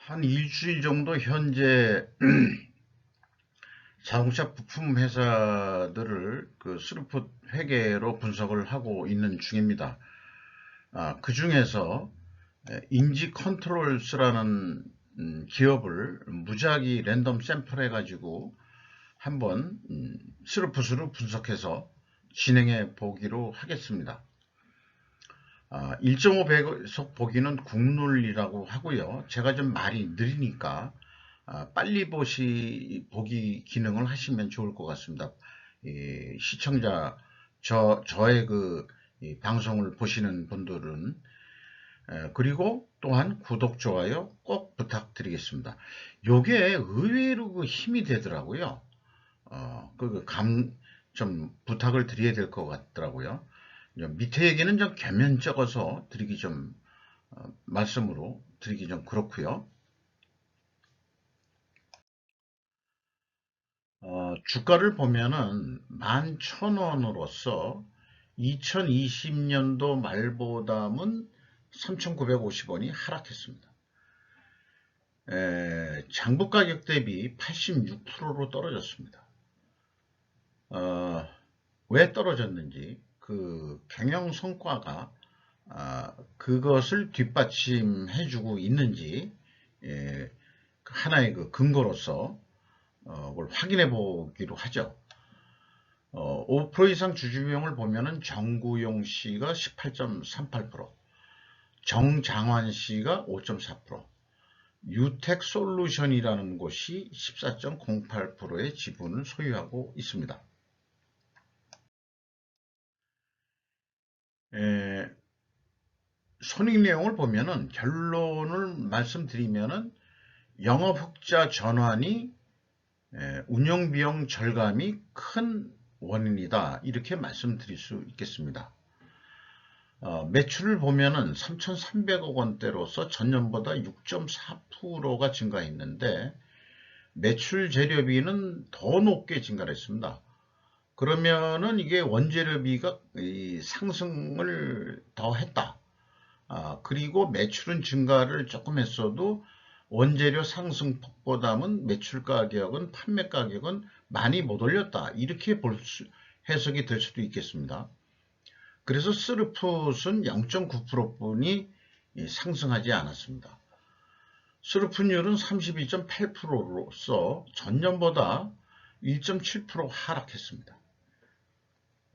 한 일주일 정도 현재 자동차 부품 회사들을 그 스루풋 회계로 분석을 하고 있는 중입니다. 그 중에서 인지 컨트롤스라는 기업을 무작위 랜덤 샘플 해가지고 한번 스루풋으로 분석해서 진행해 보기로 하겠습니다. 1.5 배속 보기는 국룰이라고 하고요. 제가 좀 말이 느리니까 빨리 보기 기능을 하시면 좋을 것 같습니다. 시청자, 저의 이 방송을 보시는 분들은, 그리고 또한 구독, 좋아요 꼭 부탁드리겠습니다. 요게 의외로 그 힘이 되더라고요. 좀 부탁을 드려야 될 것 같더라고요. 밑에 얘기는 좀 개면적어서 말씀으로 드리기 좀 그렇고요. 주가를 보면은 11,000원으로서 2020년도 말보다는 3,950원이 하락했습니다. 장부 가격 대비 86%로 떨어졌습니다. 왜 떨어졌는지 그 경영 성과가 그것을 뒷받침해주고 있는지 하나의 그 근거로서 그걸 확인해 보기로 하죠. 5% 이상 주주비용을 보면은 정구용 씨가 18.38%, 정장환 씨가 5.4%, 유텍솔루션이라는 곳이 14.08%의 지분을 소유하고 있습니다. 손익 내용을 보면은 결론을 말씀드리면은 영업 흑자 전환이 운영 비용 절감이 큰 원인이다. 이렇게 말씀드릴 수 있겠습니다. 매출을 보면은 3,300억 원대로서 전년보다 6.4%가 증가했는데 매출 재료비는 더 높게 증가했습니다. 그러면은 이게 원재료비가 상승을 더 했다. 그리고 매출은 증가를 조금 했어도 원재료 상승폭보다는 매출 가격은 판매 가격은 많이 못 올렸다. 이렇게 해석이 될 수도 있겠습니다. 그래서 스루풋은 0.9%뿐이 상승하지 않았습니다. 스루풋율은 32.8%로서 전년보다 1.7% 하락했습니다.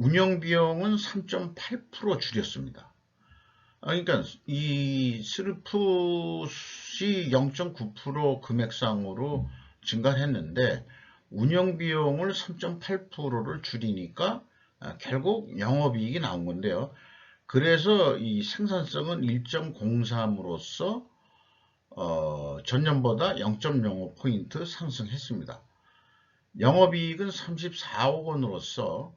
운영비용은 3.8% 줄였습니다. 그러니까 이 스루풋이 0.9% 금액상으로 증가했는데 운영비용을 3.8%를 줄이니까 결국 영업이익이 나온 건데요. 그래서 이 생산성은 1.03으로서 전년보다 0.05포인트 상승했습니다. 영업이익은 34억 원으로서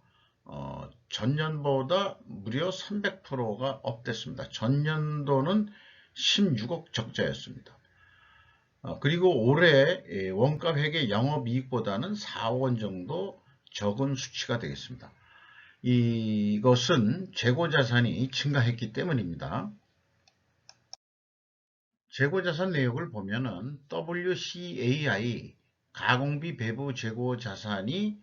전년보다 무려 300%가 업됐습니다. 전년도는 16억 적자였습니다. 그리고 올해 원가회계 영업이익보다는 4억 원 정도 적은 수치가 되겠습니다. 이것은 재고자산이 증가했기 때문입니다. 재고자산 내역을 보면은 WCAI 가공비 배부 재고자산이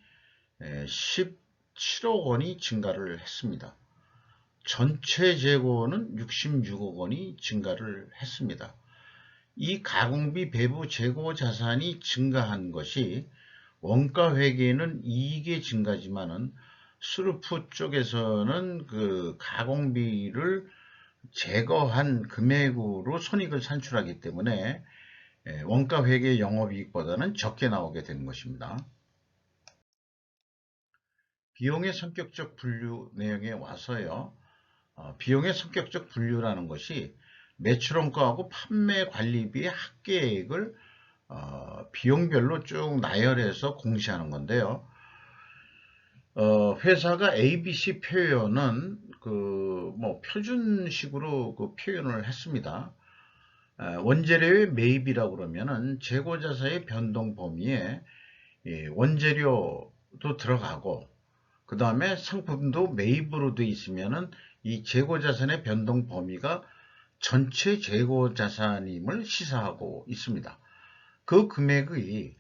17억 원이 증가를 했습니다. 전체 재고는 66억 원이 증가를 했습니다. 이 가공비 배부 재고 자산이 증가한 것이 원가 회계는 이익의 증가지만은 스루풋 쪽에서는 그 가공비를 제거한 금액으로 손익을 산출하기 때문에 원가 회계 영업이익보다는 적게 나오게 되는 것입니다. 비용의 성격적 분류 내용에 와서요. 비용의 성격적 분류라는 것이 매출원가하고 판매 관리비의 합계액을 비용별로 쭉 나열해서 공시하는 건데요. 회사가 ABC 표현은 표준식으로 그 표현을 했습니다. 원재료의 매입이라고 그러면은 재고자산의 변동 범위에 원재료도 들어가고 그 다음에 상품도 매입으로 되어 있으면은 이 재고자산의 변동 범위가 전체 재고 자산임을 시사하고 있습니다. 그 금액이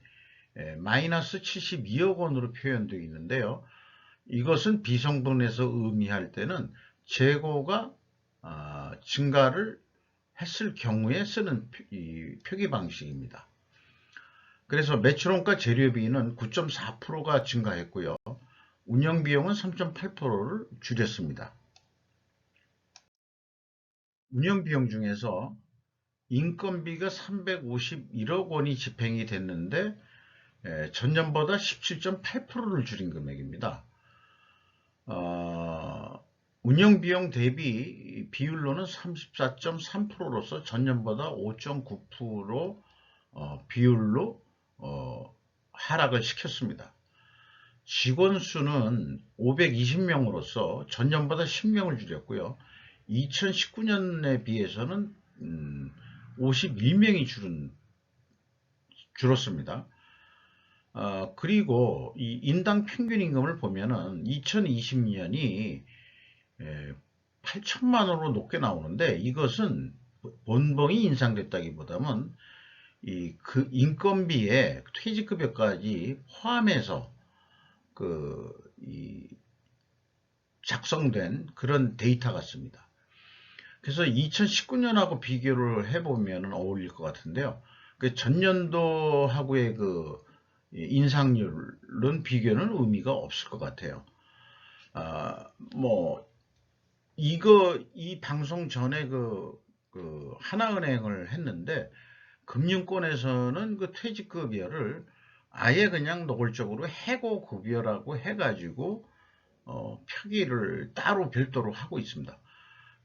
마이너스 72억 원으로 표현되어 있는데요. 이것은 비성분에서 의미할 때는 재고가 증가를 했을 경우에 쓰는 표기 방식입니다. 그래서 매출원가 재료비는 9.4%가 증가했고요. 운영비용은 3.8%를 줄였습니다. 운영비용 중에서 인건비가 351억 원이 집행이 됐는데 전년보다 17.8%를 줄인 금액입니다. 운영비용 대비 비율로는 34.3%로서 전년보다 5.9% 비율로 하락을 시켰습니다. 직원 수는 520명으로서 전년보다 10명을 줄였고요. 2019년에 비해서는 51명이 줄었습니다. 그리고 이 인당 평균 임금을 보면은 2020년이 8천만 원으로 높게 나오는데, 이것은 본봉이 인상됐다기보다는 그 인건비에 퇴직급여까지 포함해서 작성된 그런 데이터 같습니다. 그래서 2019년하고 비교를 해보면 어울릴 것 같은데요. 그 전년도하고의 그 인상률은 비교는 의미가 없을 것 같아요. 이 방송 전에 하나은행을 했는데, 금융권에서는 그 퇴직급여를 아예 그냥 노골적으로 해고급여라고 해가지고 표기를 따로 별도로 하고 있습니다.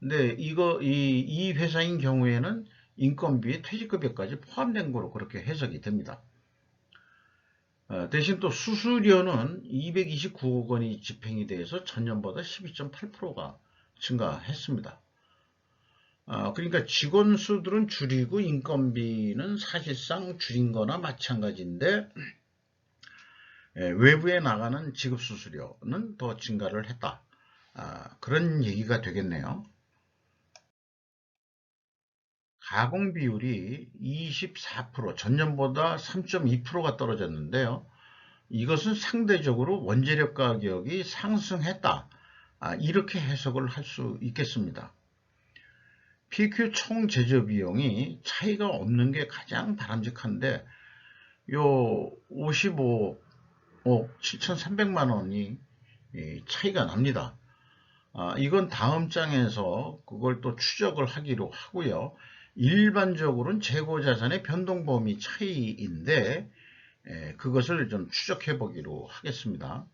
근데 이 회사인 경우에는 인건비에 퇴직급여까지 포함된 거로 그렇게 해석이 됩니다. 대신 또 수수료는 229억 원이 집행이 돼서 전년보다 12.8%가 증가했습니다. 그러니까 직원 수들은 줄이고 인건비는 사실상 줄인 거나 마찬가지인데, 외부에 나가는 지급 수수료는 더 증가를 했다. 그런 얘기가 되겠네요. 가공 비율이 24%, 전년보다 3.2%가 떨어졌는데요. 이것은 상대적으로 원재료 가격이 상승했다. 이렇게 해석을 할 수 있겠습니다. PQ 총 제조 비용이 차이가 없는 게 가장 바람직한데, 요 55억 7,300만 원이 차이가 납니다. 이건 다음 장에서 그걸 또 추적을 하기로 하고요. 일반적으로는 재고자산의 변동범위 차이인데, 그것을 좀 추적해 보기로 하겠습니다.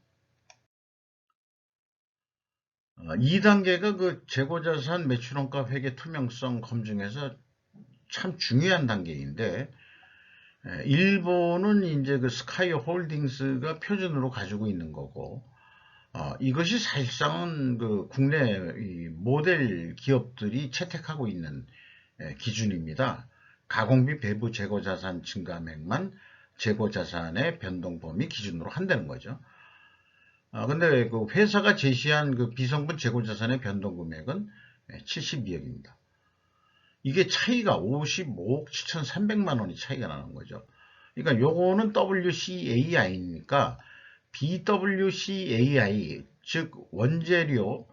2단계가 그 재고자산 매출원가 회계 투명성 검증에서 참 중요한 단계인데, 일본은 이제 그 스카이 홀딩스가 표준으로 가지고 있는 거고, 이것이 사실상은 그 국내 모델 기업들이 채택하고 있는 기준입니다. 가공비 배부 재고자산 증가액만 재고자산의 변동범위 기준으로 한다는 거죠. 근데 그 회사가 제시한 그 비성분 재고자산의 변동금액은 72억입니다. 이게 차이가 55억 7,300만 원이 차이가 나는 거죠. 그러니까 요거는 WCAI니까 BWCAI, 즉 원재료,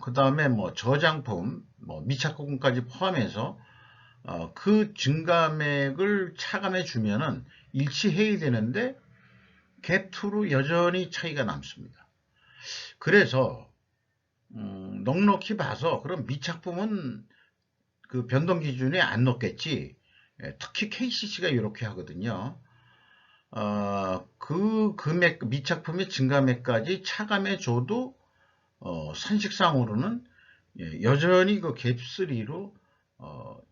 그 다음에 뭐 저장품, 미착공까지 포함해서 그 증가액을 차감해 주면은 일치해야 되는데 갭2로 여전히 차이가 남습니다. 그래서 넉넉히 봐서 그럼 미착품은 그 변동 기준에 안 넣겠지. 특히 KCC가 이렇게 하거든요. 그 금액, 미착품의 증가액까지 차감해 줘도 산식상으로는 여전히 그 갭3로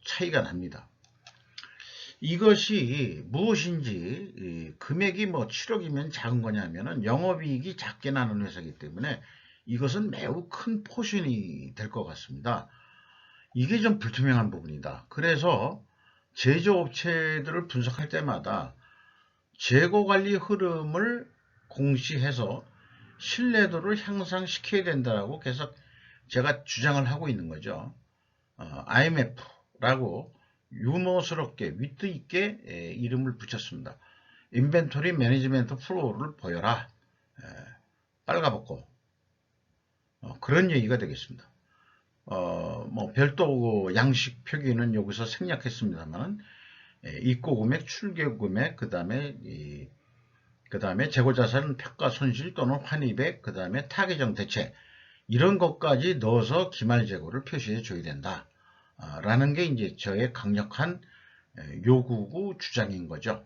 차이가 납니다. 이것이 무엇인지, 금액이 뭐 7억이면 작은 거냐면은 영업이익이 작게 나는 회사이기 때문에 이것은 매우 큰 포션이 될 것 같습니다. 이게 좀 불투명한 부분이다. 그래서 제조업체들을 분석할 때마다 재고관리 흐름을 공시해서 신뢰도를 향상시켜야 된다고 계속 제가 주장을 하고 있는 거죠. IMF라고 유머스럽게 위트 있게 이름을 붙였습니다. 인벤토리 매니지먼트 플로우를 보여라. 빨가벗고 그런 얘기가 되겠습니다. 뭐 별도 양식 표기는 여기서 생략했습니다만 입고 금액, 출교 금액, 그 다음에 재고자산 평가 손실 또는 환입액, 그 다음에 타계정 대체 이런 것까지 넣어서 기말재고를 표시해 줘야 된다. 라는 게 이제 저의 강력한 요구고 주장인 거죠.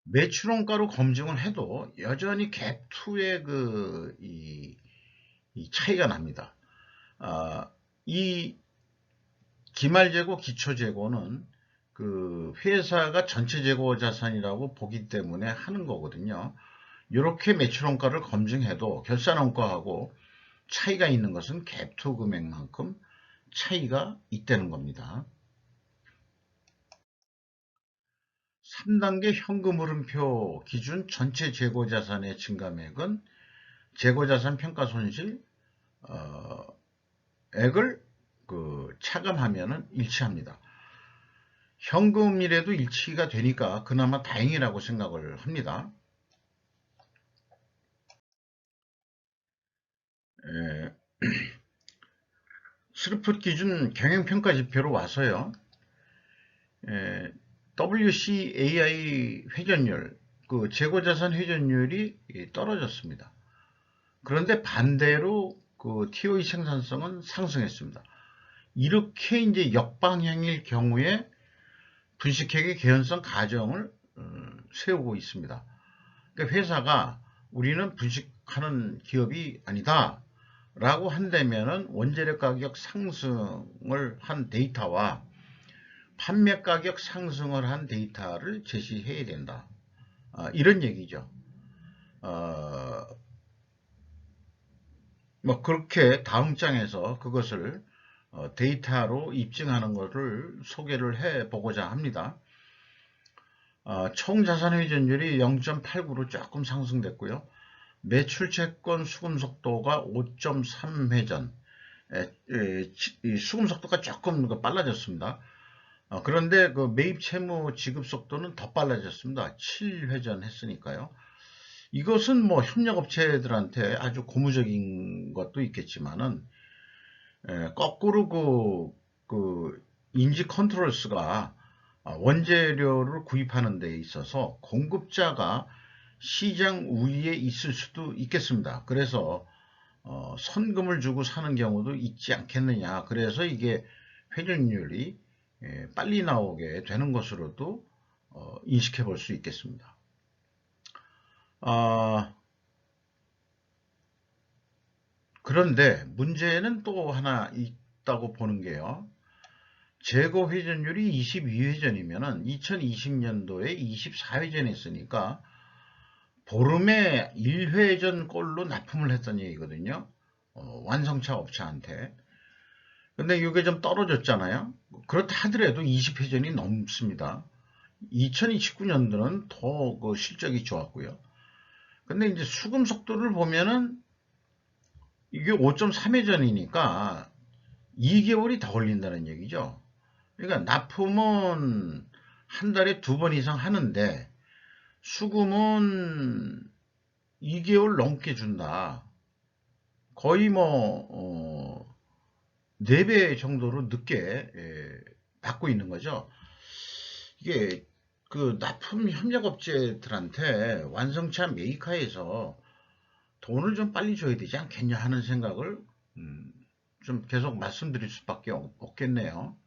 매출원가로 검증을 해도 여전히 갭2의 이 차이가 납니다. 이 기말재고, 기초재고는 그 회사가 전체 재고 자산이라고 보기 때문에 하는 거거든요. 이렇게 매출원가를 검증해도 결산원가하고 차이가 있는 것은 갭2 금액만큼 차이가 있다는 겁니다. 3단계 현금흐름표 기준 전체 재고자산의 증감액은 재고자산 평가손실 액을 차감하면 일치합니다. 현금이라도 일치가 되니까 그나마 다행이라고 생각을 합니다. 스루풋 기준 경영평가 지표로 와서요. WCAI 회전율, 그 재고자산 회전율이 떨어졌습니다. 그런데 반대로 그 TOE 생산성은 상승했습니다. 이렇게 이제 역방향일 경우에 분식회계 개연성 가정을 세우고 있습니다. 그러니까 회사가 우리는 분식하는 기업이 아니다 라고 한다면은 원재료 가격 상승을 한 데이터와 판매 가격 상승을 한 데이터를 제시해야 된다. 이런 얘기죠. 뭐 그렇게 다음 장에서 그것을 데이터로 입증하는 것을 소개를 해 보고자 합니다. 총 자산 회전율이 0.89로 조금 상승됐고요. 매출 채권 수금 속도가 5.3회전, 수금 속도가 조금 빨라졌습니다. 그런데 그 매입 채무 지급 속도는 더 빨라졌습니다. 7회전 했으니까요. 이것은 뭐 협력업체들한테 아주 고무적인 것도 있겠지만은 거꾸로 그 인지 컨트롤스가 원재료를 구입하는 데 있어서 공급자가 시장 우위에 있을 수도 있겠습니다. 그래서 선금을 주고 사는 경우도 있지 않겠느냐. 그래서 이게 회전율이 빨리 나오게 되는 것으로도 인식해 볼 수 있겠습니다. 그런데 문제는 또 하나 있다고 보는 게요. 재고 회전율이 22회전이면 2020년도에 24회전 했으니까 보름에 1회전 꼴로 납품을 했던 얘기거든요. 완성차 업체한테. 근데 이게 좀 떨어졌잖아요. 그렇다 하더라도 20회전이 넘습니다. 2029년도는 더 그 실적이 좋았고요. 근데 이제 수금 속도를 보면은 이게 5.3회전이니까 2개월이 더 걸린다는 얘기죠. 그러니까 납품은 한 달에 2번 이상 하는데 수금은 2개월 넘게 준다. 거의 뭐 4배 정도로 늦게 받고 있는 거죠. 이게 그 납품 협력업체들한테 완성차 메이커에서 돈을 좀 빨리 줘야 되지 않겠냐 하는 생각을 좀 계속 말씀드릴 수밖에 없겠네요.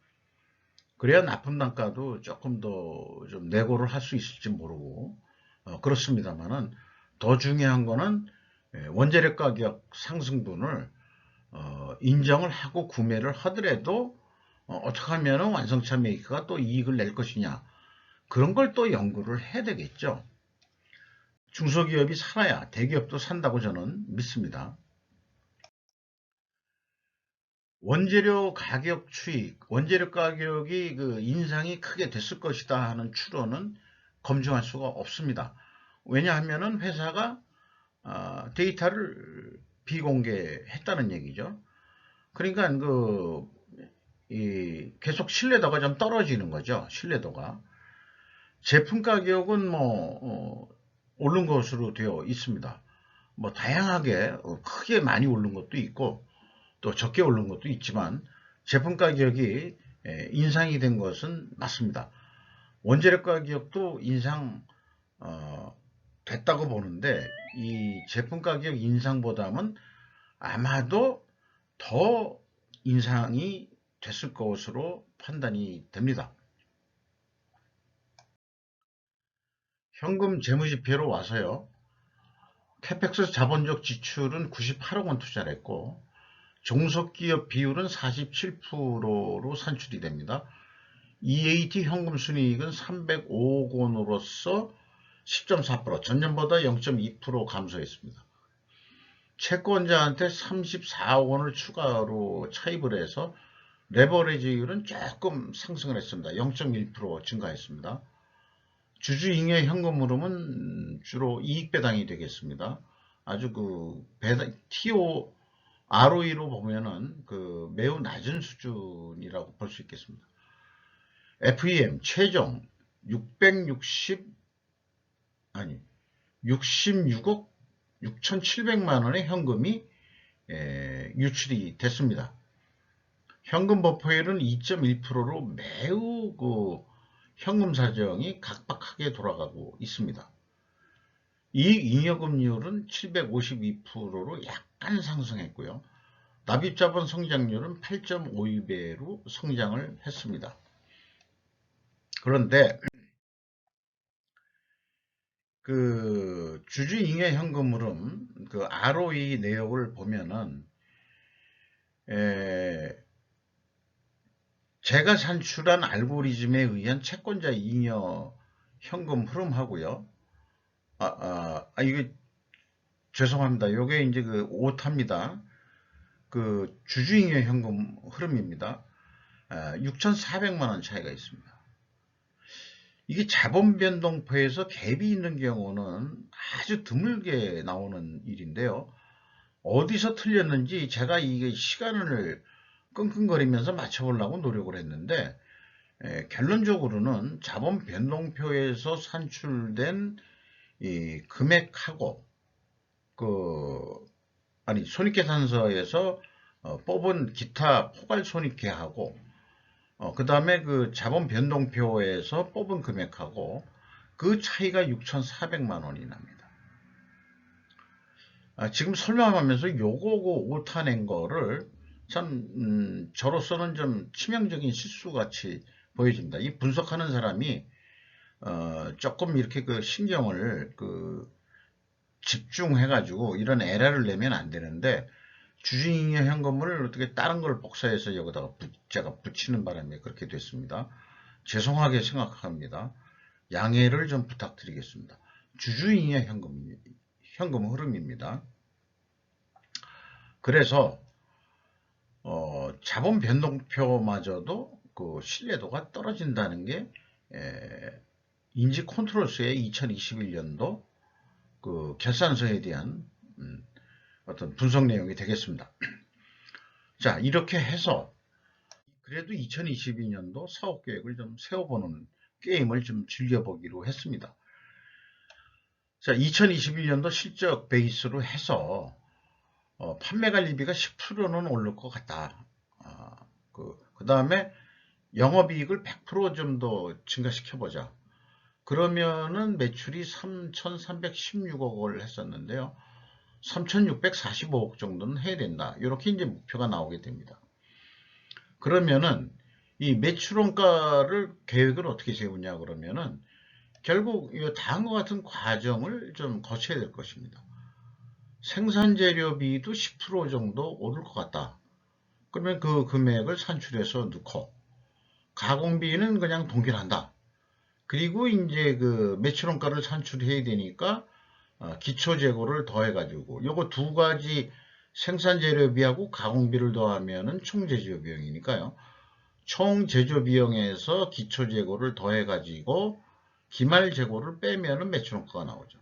그래야 납품 단가도 조금 더 좀 내고를 할 수 있을지 모르고 그렇습니다만은 더 중요한 거는 원재료 가격 상승분을 인정을 하고 구매를 하더라도 어떻게 하면 완성차 메이커가 또 이익을 낼 것이냐 그런 걸 또 연구를 해야 되겠죠. 중소기업이 살아야 대기업도 산다고 저는 믿습니다. 원재료 가격 추이, 원재료 가격이 그 인상이 크게 됐을 것이다 하는 추론은 검증할 수가 없습니다. 왜냐하면은 회사가 데이터를 비공개했다는 얘기죠. 그러니까 계속 신뢰도가 좀 떨어지는 거죠. 신뢰도가. 제품 가격은 오른 것으로 되어 있습니다. 다양하게 크게 많이 오른 것도 있고 또 적게 오른 것도 있지만 제품 가격이 인상이 된 것은 맞습니다. 원재료 가격도 인상 됐다고 보는데 이 제품 가격 인상보다는 아마도 더 인상이 됐을 것으로 판단이 됩니다. 현금 재무지표로 와서요. 캐펙스 자본적 지출은 98억 원 투자를 했고 종속기업 비율은 47%로 산출이 됩니다. EAT 현금 순이익은 305억 원으로서 10.4%, 전년보다 0.2% 감소했습니다. 채권자한테 34억 원을 추가로 차입을 해서 레버리지율은 조금 상승을 했습니다. 0.1% 증가했습니다. 주주잉여 현금 흐름은 주로 이익 배당이 되겠습니다. 아주 배당, ROE로 보면은 매우 낮은 수준이라고 볼 수 있겠습니다. FEM 최종 66억 6,700만 원의 현금이 유출이 됐습니다. 현금 버퍼율은 2.1%로 매우 현금 사정이 각박하게 돌아가고 있습니다. 이익잉여금률은 752%로 약간 상승했고요. 납입자본 성장률은 8.52배로 성장을 했습니다. 그런데 주주잉여 현금 흐름 ROE 내역을 보면은 제가 산출한 알고리즘에 의한 채권자 잉여 현금 흐름하고요. 이거 죄송합니다. 요게 이제 오타입니다. 주주잉여 현금 흐름입니다. 6,400만 원 차이가 있습니다. 이게 자본 변동표에서 갭이 있는 경우는 아주 드물게 나오는 일인데요. 어디서 틀렸는지 제가 이게 시간을 끙끙거리면서 맞춰보려고 노력을 했는데 결론적으로는 자본 변동표에서 산출된 이 금액하고 손익계산서에서 뽑은 기타 포괄 손익계하고 그 다음에 자본 변동표에서 뽑은 금액하고 그 차이가 6,400만 원이 납니다. 지금 설명하면서 요거 오타 낸 거를 참 저로서는 좀 치명적인 실수같이 보여집니다. 이 분석하는 사람이 조금 이렇게 신경을 집중해가지고 이런 에러를 내면 안 되는데 주주잉여 현금을 어떻게 다른 걸 복사해서 여기다가 제가 붙이는 바람에 그렇게 됐습니다. 죄송하게 생각합니다. 양해를 좀 부탁드리겠습니다. 주주잉여 현금 흐름입니다. 그래서 자본 변동표마저도 신뢰도가 떨어진다는 게 인지 컨트롤스의 2021년도 결산서에 대한 어떤 분석 내용이 되겠습니다. 자, 이렇게 해서 그래도 2022년도 사업 계획을 좀 세워보는 게임을 좀 즐겨보기로 했습니다. 자, 2021년도 실적 베이스로 해서 판매관리비가 10%는 오를 것 같다. 그 다음에 영업이익을 100% 좀 더 증가시켜보자. 그러면은 매출이 3,316억을 했었는데요. 3,645억 정도는 해야 된다. 이렇게 이제 목표가 나오게 됩니다. 그러면은 이 매출원가를 계획을 어떻게 세우냐 그러면은 결국 다음과 같은 과정을 좀 거쳐야 될 것입니다. 생산재료비도 10% 정도 오를 것 같다. 그러면 그 금액을 산출해서 넣고 가공비는 그냥 동결한다. 그리고 이제 매출원가를 산출해야 되니까 기초재고를 더해가지고 요거 두 가지 생산재료비하고 가공비를 더하면은 총제조비용이니까요. 총제조비용에서 기초재고를 더해가지고 기말재고를 빼면은 매출원가가 나오죠.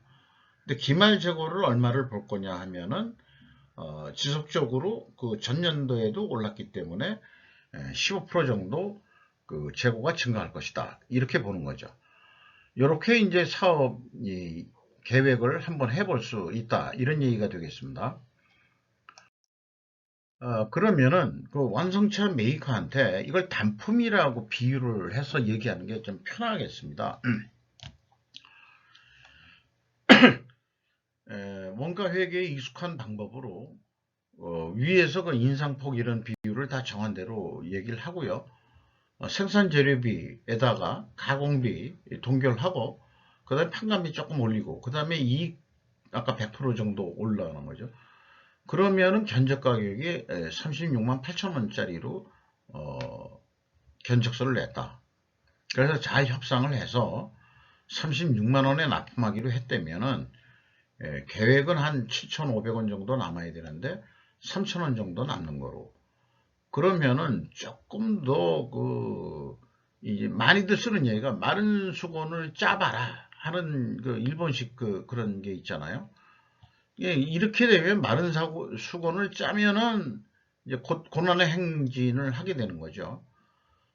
근데 기말재고를 얼마를 볼 거냐 하면은 지속적으로 그 전년도에도 올랐기 때문에 15% 정도 그 재고가 증가할 것이다. 이렇게 보는 거죠. 이렇게 이제 사업 계획을 한번 해볼 수 있다. 이런 얘기가 되겠습니다. 그러면은 그 완성차 메이커한테 이걸 단품이라고 비유를 해서 얘기하는 게 좀 편하겠습니다. 원가 회계에 익숙한 방법으로 위에서 그 인상폭 이런 비율을 다 정한 대로 얘기를 하고요. 생산 재료비에다가 가공비 동결하고 그 다음에 판관비 조금 올리고 그 다음에 이익 아까 100% 정도 올라가는 거죠. 그러면은 견적 가격이 36만 8천 원짜리로 견적서를 냈다. 그래서 잘 협상을 해서 36만 원에 납품하기로 했다면은 계획은 한 7,500원 정도 남아야 되는데 3,000원 정도 남는 거로. 그러면은 조금 더 이제 많이들 쓰는 얘기가 마른 수건을 짜봐라 하는 그 일본식 그런 게 있잖아요. 예, 이렇게 되면 마른 수건을 짜면은 이제 고난의 행진을 하게 되는 거죠.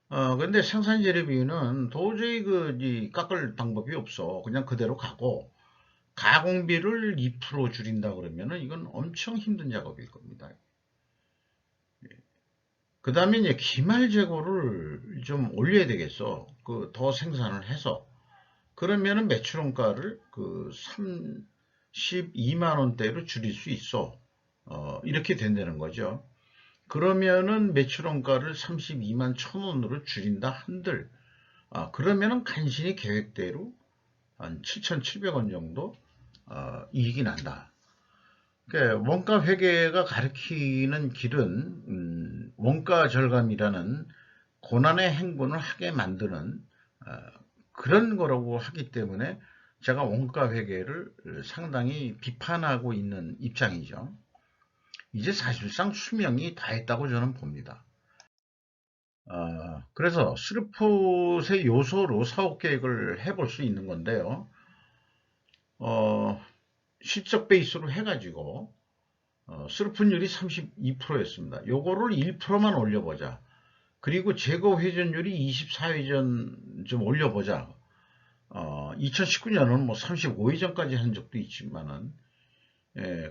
근데 생산 재료비는 도저히 깎을 방법이 없어. 그냥 그대로 가고, 가공비를 2% 줄인다 그러면은 이건 엄청 힘든 작업일 겁니다. 그 다음에 이제 기말 재고를 좀 올려야 되겠어. 더 생산을 해서. 그러면은 매출원가를 32만 원대로 줄일 수 있어. 이렇게 된다는 거죠. 그러면은 매출원가를 32만 1,000원으로 줄인다 한들, 그러면은 간신히 계획대로 한 7,700원 정도 이익이 난다. 그러니까 원가 회계가 가리키는 길은 원가 절감이라는 고난의 행군을 하게 만드는 그런 거라고 하기 때문에 제가 원가 회계를 상당히 비판하고 있는 입장이죠. 이제 사실상 수명이 다했다고 저는 봅니다. 그래서 스루풋의 요소로 사업 계획을 해볼 수 있는 건데요. 실적 베이스로 해가지고 스루풋율이 32%였습니다. 요거를 1%만 올려보자. 그리고 재고 회전율이 24회전 좀 올려보자. 2019년은 뭐 35회전까지 한 적도 있지만은,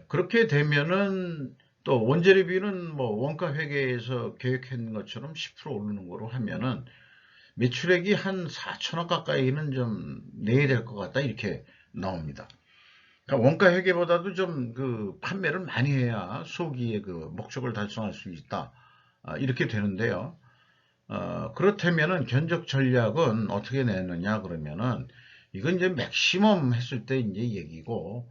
그렇게 되면은 또 원재료비는 뭐 원가 회계에서 계획한 것처럼 10% 오르는 거로 하면은 매출액이 한 4천억 가까이는 좀 내야 될 것 같다. 이렇게 나옵니다. 그러니까 원가 회계보다도 좀 판매를 많이 해야 소기의 목적을 달성할 수 있다. 이렇게 되는데요. 그렇다면은 견적 전략은 어떻게 내느냐 그러면은 이건 이제 맥시멈 했을 때 이제 얘기고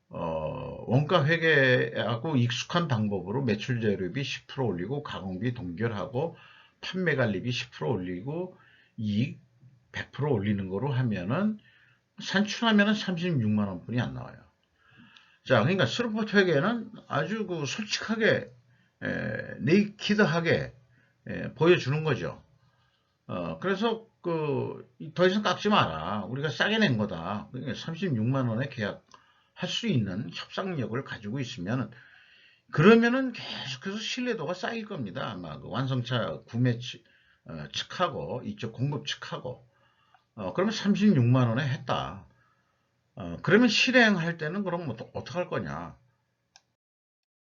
원가 회계하고 익숙한 방법으로 매출 재료비 10% 올리고 가공비 동결하고 판매 관리비 10% 올리고 이익 100% 올리는 거로 하면은 산출하면은 36만 원뿐이 안 나와요. 자, 그러니까 스루풋 회계는 아주 솔직하게 네이키드하게 보여주는 거죠. 그래서 더 이상 깎지 마라. 우리가 싸게 낸 거다. 그러니까 36만 원에 계약할 수 있는 협상력을 가지고 있으면 그러면은 계속해서 신뢰도가 쌓일 겁니다. 아마 완성차 구매 측하고 이쪽 공급 측하고 그러면 36만 원에 했다. 그러면 실행할 때는 그럼 뭐 어떡할 거냐?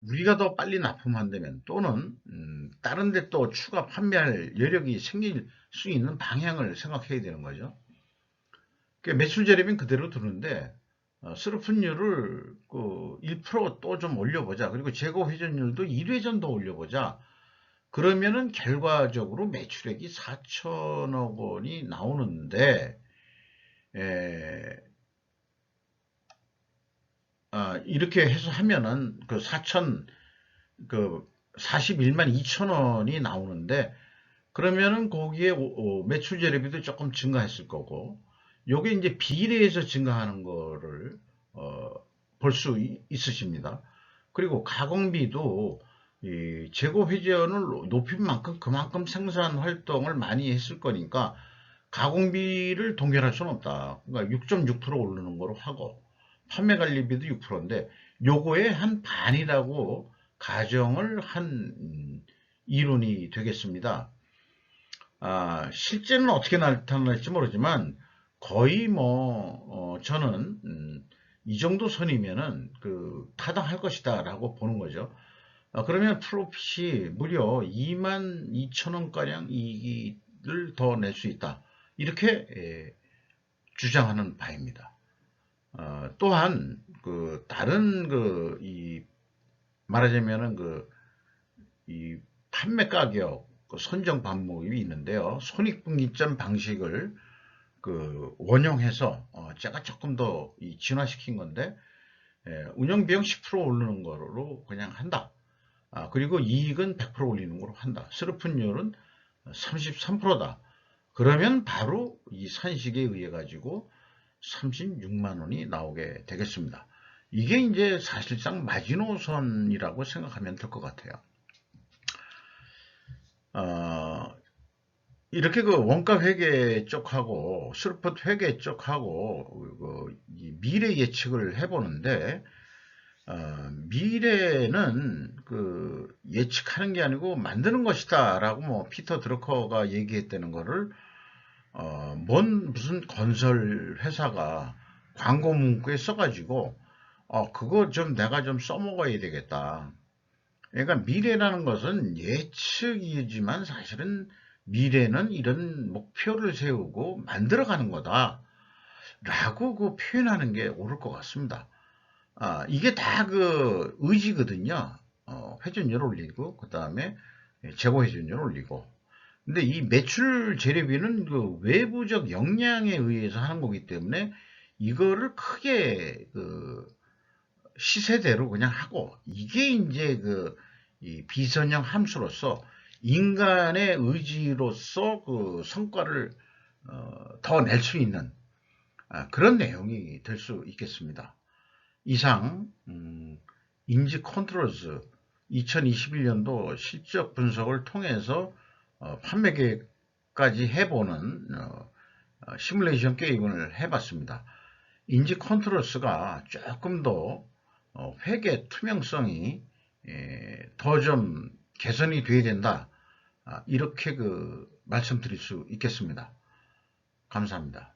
우리가 더 빨리 납품한다면 또는 다른 데 또 추가 판매할 여력이 생길 수 있는 방향을 생각해야 되는 거죠. 그러니까 매출 재료비는 그대로 두는데 스루풋율을 1%또 좀 올려보자. 그리고 재고 회전율도 1회전 더 올려보자. 그러면은 결과적으로 매출액이 4천억 원이 나오는데 이렇게 해서 하면은 41만 2천 원이 나오는데 그러면은 거기에 매출 재료비도 조금 증가했을 거고 요게 이제 비례해서 증가하는 거를 볼 수 있으십니다. 그리고 가공비도 이 재고 회전을 높인 만큼 그만큼 생산 활동을 많이 했을 거니까 가공비를 동결할 수는 없다. 그러니까 6.6% 오르는 거로 하고 판매 관리비도 6%인데 요거의 한 반이라고 가정을 한 이론이 되겠습니다. 실제는 어떻게 나타날지 모르지만 거의 저는 이 정도 선이면은 타당할 것이다 라고 보는 거죠. 그러면 프로핏이 무려 22,000원 가량 이익을 더 낼 수 있다. 이렇게 주장하는 바입니다. 또한 다른 말하자면은 이 판매 가격 선정 방법이 있는데요. 손익분기점 방식을 원용해서 제가 조금 더 진화시킨 건데, 운영 비용 10% 오르는 거로 그냥 한다. 그리고 이익은 100% 올리는 거로 한다. 스르픈율은 33%다. 그러면 바로 이 산식에 의해 가지고 36만 원이 나오게 되겠습니다. 이게 이제 사실상 마지노선이라고 생각하면 될 것 같아요. 이렇게 원가 회계 쪽하고 스루펫 회계 쪽하고 미래 예측을 해보는데, 미래는 예측하는 게 아니고 만드는 것이다 라고 피터 드러커가 얘기했다는 거를 무슨 건설 회사가 광고 문구에 써가지고 그거 좀 내가 좀 써먹어야 되겠다. 그러니까 미래라는 것은 예측이지만 사실은 미래는 이런 목표를 세우고 만들어가는 거다 라고 표현하는 게 옳을 것 같습니다. 이게 다 의지거든요. 회전율 올리고 그 다음에 재고 회전율 올리고. 근데 이 매출 재료비는 외부적 역량에 의해서 하는 거기 때문에 이거를 크게 시세대로 그냥 하고, 이게 이제 이 비선형 함수로서 인간의 의지로서 성과를 더 낼 수 있는 그런 내용이 될 수 있겠습니다. 이상 인지 컨트롤즈 2021년도 실적 분석을 통해서 판매 계획까지 해보는 시뮬레이션 게임을 해봤습니다. 인지 컨트롤스가 조금 더 회계 투명성이 더 좀 개선이 돼야 된다. 이렇게 말씀드릴 수 있겠습니다. 감사합니다.